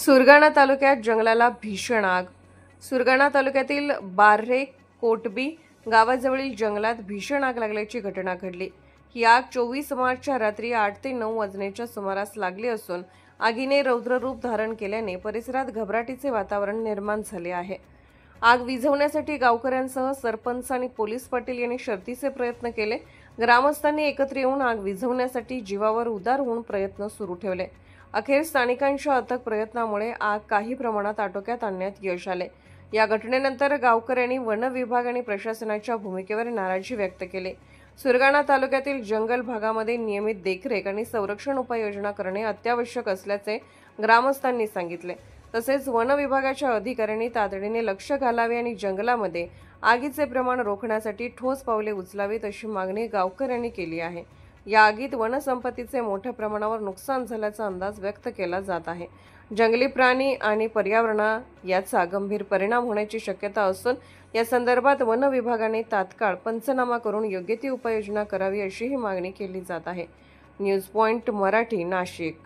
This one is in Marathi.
सुरगाणा तालुक्यात जंगलाला भीषण आग। सुरगाणा तालुक्यातील बार्हे कोटबी गावाजवळील जंगलात भीषण आग लागल्याची घटना घडली। ही आग 24 मार्चच्या रात्री 8 ते 9 वाजण्याच्या सुमारास लागली असून आगीने रौद्र रूप धारण केल्याने परिसरात घबराटीचे वातावरण निर्माण झाले आहे। आग विझवण्यासाठी गावकऱ्यांसह सरपंच आणि पोलीस पाटील यांनी शर्थीचे प्रयत्न केले। ग्रामस्थांनी एकत्र येऊन आग विझवण्यासाठी जीवावर उदार होऊन प्रयत्न सुरू ठेवले। अखेर स्थानिकांच्या अथक प्रयत्नामुळे आग काही प्रमाणात आटोक्यात आणण्यात यश आले। या घटनेनंतर गावकऱ्यांनी वन विभाग आणि प्रशासनाच्या भूमिकेवर नाराजी व्यक्त केली। सुरगाणा तालुक्यातील जंगल भागामध्ये नियमित देखरेख आणि संरक्षण उपाययोजना करणे अत्यावश्यक असल्याचे ग्रामस्थांनी सांगितले। तसेच वन विभागाच्या अधिकाऱ्यांनी तातडीने लक्ष घालावे आणि जंगलामध्ये आगीचे प्रमाण रोखण्यासाठी ठोस पावले उचलावीत अशी मागणी गावकऱ्यांनी केली आहे। या आगीत वनसंपत्तीचे मोठ्या प्रमाणावर नुकसान झाल्याचा अंदाज व्यक्त केला जात आहे। जंगली प्राणी आणि पर्यावरणावर याचा गंभीर परिणाम होण्याची शक्यता असून या संदर्भात वन विभागाने तात्काळ पंचनामा करून योग्य ती उपाययोजना करावी अशीही मागणी केली जात आहे। News point Marathi, Nashik.